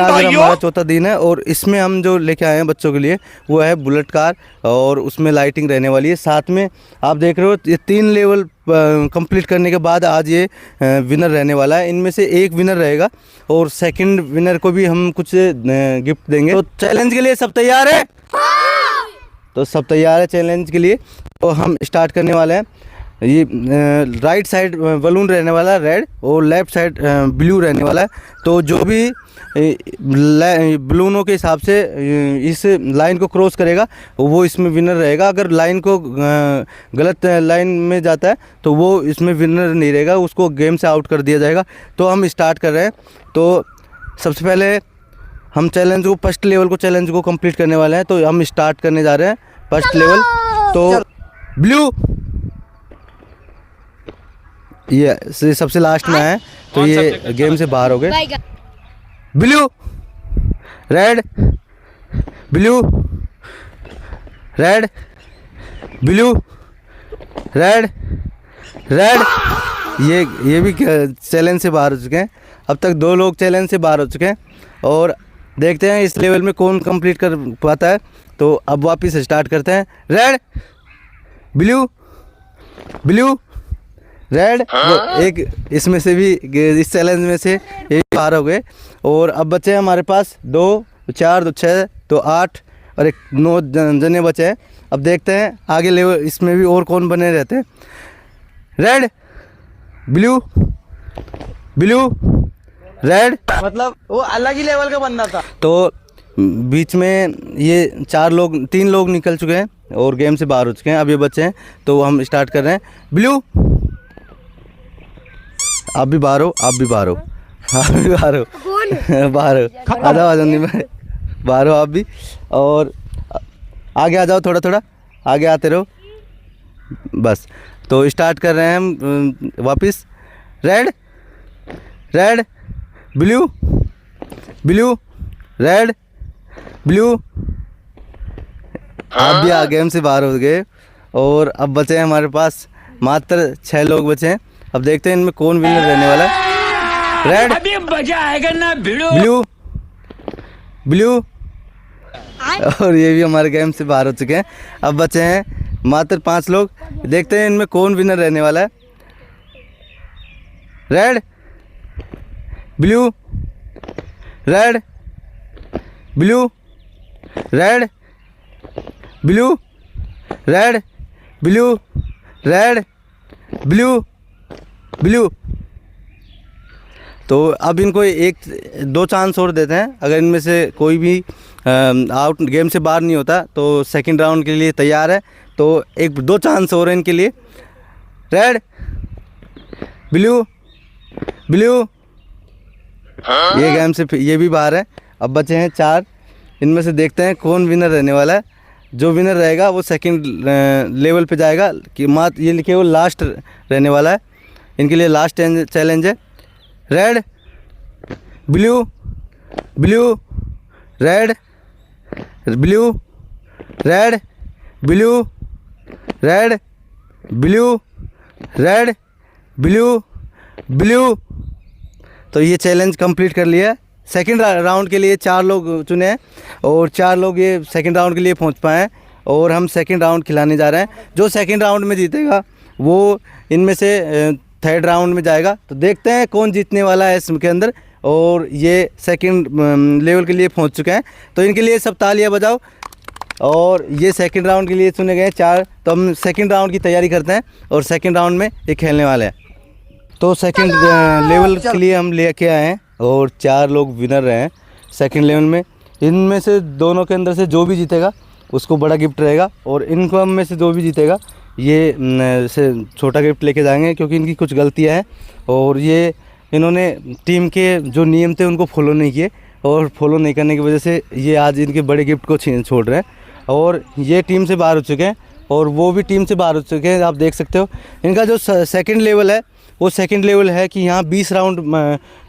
आज हमारा चौथा दिन है और इसमें हम जो लेके आए हैं बच्चों के लिए वो है बुलेट कार और उसमें लाइटिंग रहने वाली है। साथ में आप देख रहे हो ये 3 लेवल कंप्लीट करने के बाद आज ये विनर रहने वाला है। इनमें से एक विनर रहेगा और सेकंड विनर को भी हम कुछ गिफ्ट देंगे। तो चैलेंज के लिए सब तैयार है? तो सब तैयार है चैलेंज के लिए। तो हम स्टार्ट करने वाले हैं। ये राइट साइड बलून रहने वाला है रेड और लेफ़्ट साइड ब्लू रहने वाला है। तो जो भी बलूनों के हिसाब से इस लाइन को क्रॉस करेगा वो इसमें विनर रहेगा। अगर लाइन को गलत लाइन में जाता है तो वो इसमें विनर नहीं रहेगा, उसको गेम से आउट कर दिया जाएगा। तो हम स्टार्ट कर रहे हैं। तो सबसे पहले हम चैलेंज को फर्स्ट लेवल को चैलेंज को कंप्लीट करने वाले हैं। तो हम स्टार्ट करने जा रहे हैं फर्स्ट लेवल। तो ब्लू ये सबसे लास्ट में है तो ये गेम से बाहर हो गए। Blue red blue red blue red red ये भी चैलेंज से बाहर हो चुके हैं। अब तक 2 लोग चैलेंज से बाहर हो चुके हैं और देखते हैं इस लेवल में कौन कंप्लीट कर पाता है। तो अब वापस स्टार्ट करते हैं। रेड ब्लू ब्लू रेड एक इसमें से भी इस चैलेंज में से एक बाहर हो गए और अब बचे हैं हमारे पास 2 4 2 6 तो 8 और एक 9 जने बचे हैं। अब देखते हैं आगे लेवल इसमें भी और कौन बने रहते हैं। रेड ब्लू ब्लू रेड, मतलब वो अलग ही लेवल का बंदा था। तो बीच में ये 3 लोग निकल चुके हैं और गेम से बाहर हो चुके हैं। अब ये बचे हैं तो हम स्टार्ट कर रहे हैं। ब्लू आप भी बाहर हो, आप भी बाहर हो, आप भी बाहर हो, बाहर हो, आ जाओ नहीं बाहर हो आप भी। और आगे आ जाओ, थोड़ा थोड़ा आगे आते रहो बस। तो स्टार्ट कर रहे हैं हम वापस। Red red blue blue red blue, आप भी गेम से बाहर हो गए और अब बचे हैं हमारे पास मात्र 6 लोग बचे हैं। अब देखते हैं इनमें कौन विनर रहने वाला है। रेड अभी मजा आएगा ना ब्लू ब्लू और ये भी हमारे गेम से बाहर हो चुके हैं। अब बचे हैं मात्र 5 लोग। देखते हैं इनमें कौन विनर रहने वाला है। Red blue red blue red blue red blue red blue blue. तो अब इनको 1-2 चांस और देते हैं। अगर इनमें से कोई भी आउट गेम से बाहर नहीं होता तो सेकंड राउंड के लिए तैयार है। तो 1-2 चांस और हैं इनके लिए। रेड ब्लू ब्लू ये गेम से ये भी बाहर है। अब बचे हैं 4। इनमें से देखते हैं कौन विनर रहने वाला है। जो विनर रहेगा वो सेकंड लेवल पे जाएगा कि मात्र ये लिखे वो लास्ट रहने वाला है। इनके लिए लास्ट चैलेंज है। Red blue blue red blue red blue red blue red blue blue. तो ये चैलेंज कंप्लीट कर लिया। सेकंड राउंड के लिए 4 लोग चुने हैं और 4 लोग ये सेकंड राउंड के लिए पहुंच पाए हैं और हम सेकंड राउंड खिलाने जा रहे हैं। जो सेकंड राउंड में जीतेगा वो इनमें से थर्ड राउंड में जाएगा। तो देखते हैं कौन जीतने वाला है इसके अंदर। और ये सेकंड लेवल के लिए पहुंच चुके हैं तो इनके लिए सब तालियां बजाओ। और ये सेकंड राउंड के लिए चुने गए 4। तो हम सेकंड राउंड की तैयारी करते हैं और सेकंड राउंड में ये खेलने वाले हैं। तो सेकंड लेवल के लिए हम लेके आए हैं और 4 लोग विनर रहे हैं सेकंड लेवल में। इनमें से दोनों के अंदर से जो भी जीतेगा उसको बड़ा गिफ्ट रहेगा और इनको में से जो भी जीतेगा ये से छोटा गिफ्ट लेके जाएंगे क्योंकि इनकी कुछ गलतियां हैं और ये इन्होंने टीम के जो नियम थे उनको फॉलो नहीं किए और फॉलो नहीं करने की वजह से ये आज इनके बड़े गिफ्ट को छोड़ रहे हैं। और ये टीम से बाहर हो चुके हैं और वो भी टीम से बाहर हो चुके हैं। आप देख सकते हो इनका जो सेकंड लेवल है वो सेकंड लेवल है कि यहाँ 20 राउंड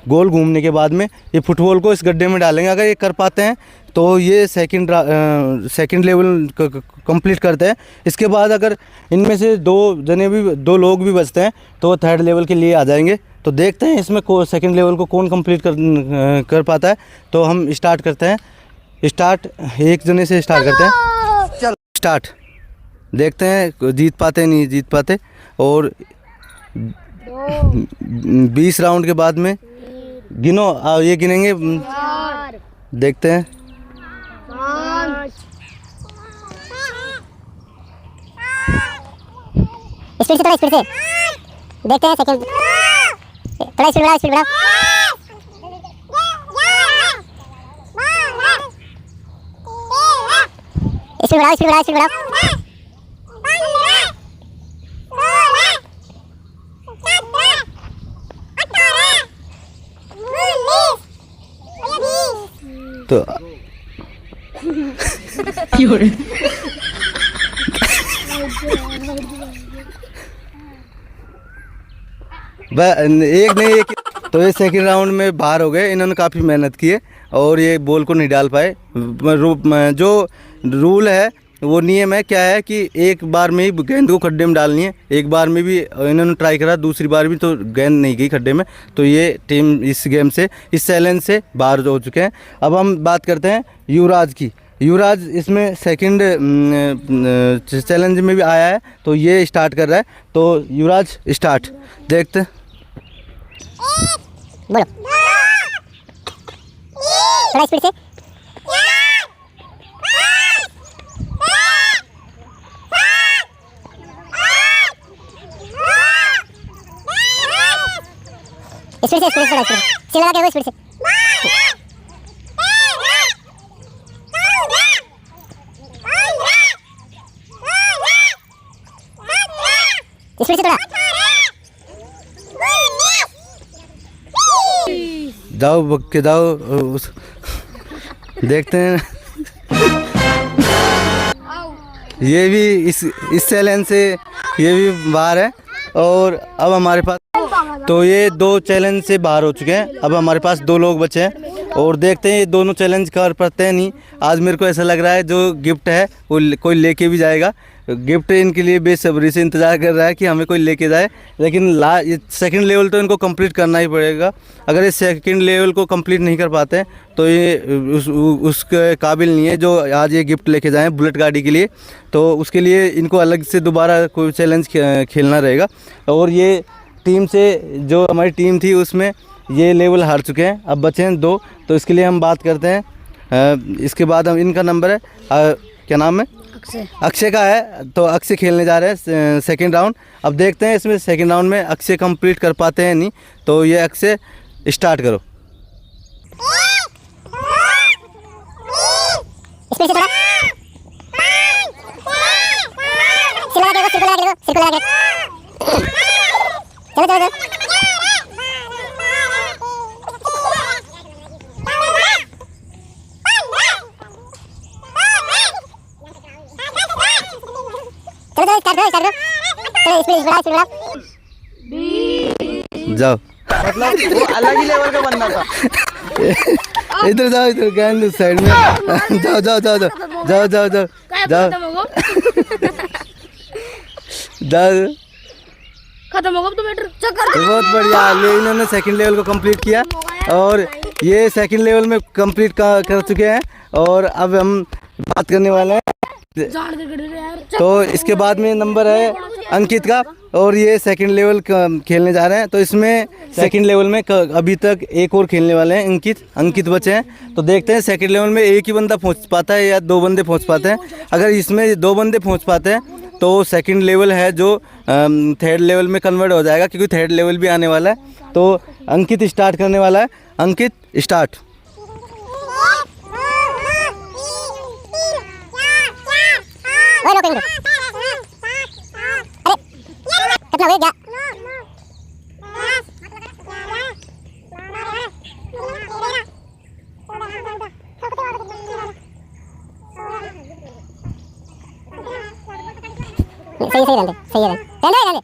गोल घूमने के बाद में ये फुटबॉल को इस गड्ढे में डालेंगे। अगर ये कर पाते हैं तो ये सेकंड लेवल कंप्लीट करते हैं। इसके बाद अगर इनमें से दो लोग भी बचते हैं तो वो थर्ड लेवल के लिए आ जाएंगे। तो देखते हैं इसमें सेकंड लेवल को कौन कंप्लीट कर पाता है। तो हम स्टार्ट करते हैं। स्टार्ट, एक जने से स्टार्ट करते हैं। चल स्टार्ट। देखते हैं जीत पाते नहीं जीत पाते। और 20 राउंड के बाद में गिनो, ये गिनेंगे, देखते हैं। स्पीड से, थोड़ा स्पीड से देखते हैं। सेकंड थोड़ा स्पीड बढ़ाओ, स्पीड बढ़ाओ। स्पीड बढ़ाओ, स्पीड बढ़ाओ, स्पीड बढ़ाओ। तो एक नहीं एक। तो ये सेकंड राउंड में बाहर हो गए। इन्होंने काफ़ी मेहनत की है और ये बॉल को नहीं डाल पाए। जो रूल है, वो नियम है, क्या है कि एक बार में ही गेंद को खड्डे में डालनी है। एक बार में भी इन्होंने ट्राई करा, दूसरी बार भी तो गेंद नहीं गई खड्डे में। तो ये टीम इस गेम से, इस चैलेंज से बाहर हो चुके हैं। अब हम बात करते हैं युवराज की। युवराज इसमें सेकंड चैलेंज में भी आया है। तो ये स्टार्ट कर रहा है। तो युवराज स्टार्ट, देखते हैं। बोलो थोड़ा स्पीड से। स्पीड से, स्पीड से, स्पीड लगा के स्पीड से। स्पीड से थोड़ा जाओ, बक के जाओ। देखते हैं। ये भी इस चैलेंज से ये भी बाहर है। और अब हमारे पास, तो ये 2 चैलेंज से बाहर हो चुके हैं। अब हमारे पास 2 लोग बचे हैं और देखते हैं ये दोनों चैलेंज कर पाते हैं नहीं। आज मेरे को ऐसा लग रहा है जो गिफ्ट है वो कोई लेके भी जाएगा। गिफ्ट इनके लिए बेसब्री से इंतज़ार कर रहा है कि हमें कोई लेके जाए। लेकिन ये सेकंड लेवल तो इनको कंप्लीट करना ही पड़ेगा। अगर ये सेकंड लेवल को कंप्लीट नहीं कर पाते हैं तो ये उसके काबिल नहीं है जो आज ये गिफ्ट लेके जाएं बुलेट गाड़ी के लिए। तो उसके लिए इनको अलग से दोबारा कोई चैलेंज खेलना रहेगा। और ये टीम से, जो हमारी टीम थी उसमें ये लेवल हार चुके हैं। अब बचे हैं 2। तो इसके लिए हम बात करते हैं। इसके बाद हम, इनका नंबर है, क्या नाम है? अक्षय का है। तो अक्षय खेलने जा रहे हैं सेकंड राउंड। अब देखते हैं इसमें सेकंड राउंड में अक्षय कंप्लीट कर पाते हैं नहीं। तो ये अक्षय स्टार्ट करो। स्पीड से थोड़ा सिर लगा के, सिर लगा के, सिर लगा के। चलो चलो चलो। जाओ, मतलब वो अलग ही लेवल का बंदा था। इधर जाओ, इधर गेंद साइड में। जाओ जाओ जाओ जाओ जाओ जाओ जाओ जाओ जाओ। खत्म होगा तो बेटर चक्कर। बहुत बढ़िया। ले इन्होंने सेकंड लेवल को कंप्लीट किया और ये सेकंड लेवल में कंप्लीट कर चुके हैं। और अब हम बात करने वाले हैं। तो इसके बाद में नंबर है अंकित का और ये सेकंड लेवल खेलने जा रहे हैं। तो इसमें सेकंड लेवल में अभी तक एक और खेलने वाले हैं, अंकित बचे हैं। तो देखते हैं सेकंड लेवल में एक ही बंदा पहुंच पाता है या 2 बंदे पहुंच पाते हैं। अगर इसमें 2 बंदे पहुंच पाते हैं तो सेकंड लेवल है जो थर्ड लेवल में कन्वर्ट हो जाएगा, क्योंकि थर्ड लेवल भी आने वाला है। तो अंकित स्टार्ट करने वाला है। अंकित स्टार्ट। कितना हो गया? सही सही रहने, सही रहने, रहने रहने।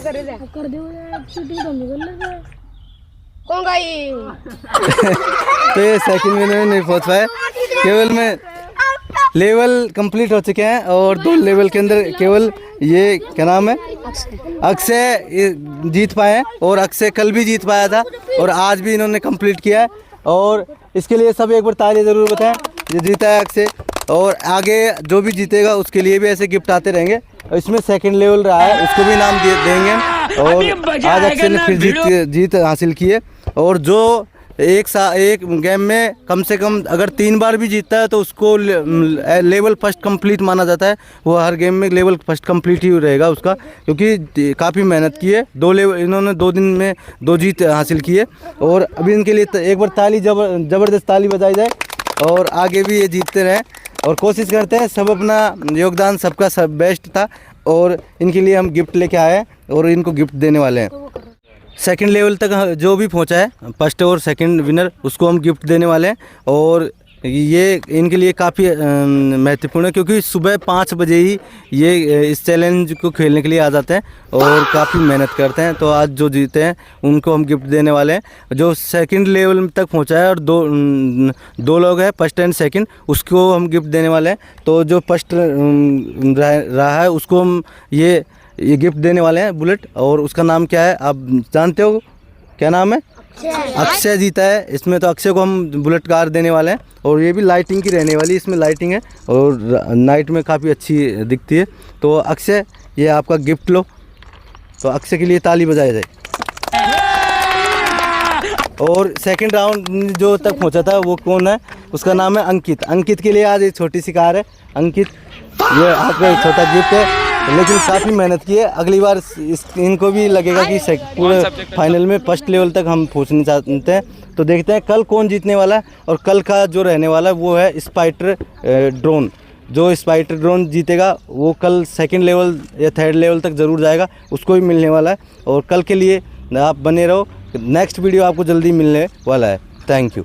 कर दो यार, चीटिंग तो नहीं कर लेगा। कौन गाई? तो ये सेकंड विनर में नहीं पहुंच पाए। केवल में लेवल कंप्लीट हो चुके हैं और 2 लेवल के अंदर केवल ये क्या नाम है, अक्षय जीत पाए हैं। और अक्षय कल भी जीत पाया था और आज भी इन्होंने कंप्लीट किया है। और इसके लिए सब एक बार ताली ज़रूर बताएं। ये जीता है अक्षय, और आगे जो भी जीतेगा उसके लिए भी ऐसे गिफ्ट आते रहेंगे। और इसमें सेकंड लेवल रहा है, उसको भी इनाम देंगे। और आज अक्षय ने फिर जीत हासिल की है। और जो एक गेम में कम से कम अगर 3 बार भी जीतता है तो उसको लेवल फर्स्ट कंप्लीट माना जाता है। वो हर गेम में लेवल फर्स्ट कंप्लीट ही रहेगा उसका, क्योंकि काफ़ी मेहनत की है। 2 लेवल इन्होंने 2 दिन में 2 जीत हासिल की है। और अभी इनके लिए एक बार ताली ज़बरदस्त ताली बजाई जाए और आगे भी ये जीतते रहें। और कोशिश करते हैं, सब अपना योगदान सबका सब बेस्ट था। और इनके लिए हम गिफ्ट लेके आए हैं और इनको गिफ्ट देने वाले हैं। सेकंड लेवल तक जो भी पहुंचा है, फर्स्ट और सेकंड विनर, उसको हम गिफ्ट देने वाले हैं। और ये इनके लिए काफ़ी महत्वपूर्ण है, क्योंकि सुबह 5 बजे ही ये इस चैलेंज को खेलने के लिए आ जाते हैं और काफ़ी मेहनत करते हैं। तो आज जो जीते हैं उनको हम गिफ्ट देने वाले हैं। जो सेकंड लेवल तक पहुंचा है और दो लोग हैं, फर्स्ट एंड सेकंड, उसको हम गिफ्ट देने वाले हैं। तो जो फर्स्ट रहा है उसको हम ये गिफ्ट देने वाले हैं, बुलेट। और उसका नाम क्या है आप जानते हो, क्या नाम है? अक्षय जीता है इसमें। तो अक्षय को हम बुलेट कार देने वाले हैं। और ये भी लाइटिंग की रहने वाली, इसमें लाइटिंग है और नाइट में काफ़ी अच्छी दिखती है। तो अक्षय, ये आपका गिफ्ट लो। तो अक्षय के लिए ताली बजाई जाए। और सेकंड राउंड जो तक पहुंचा था वो कौन है, उसका नाम है अंकित। अंकित के लिए आज एक छोटी सी कार है। अंकित, ये आपका एक छोटा गिफ्ट है, लेकिन काफ़ी मेहनत की है। अगली बार इनको भी लगेगा कि पूरे फाइनल में फर्स्ट लेवल तक हम पहुंचना चाहते हैं। तो देखते हैं कल कौन जीतने वाला है। और कल का जो रहने वाला है वो है स्पाइडर ड्रोन। जो स्पाइडर ड्रोन जीतेगा वो कल सेकंड लेवल या थर्ड लेवल तक ज़रूर जाएगा, उसको भी मिलने वाला है। और कल के लिए आप बने रहो, नेक्स्ट वीडियो आपको जल्दी मिलने वाला है। Thank you.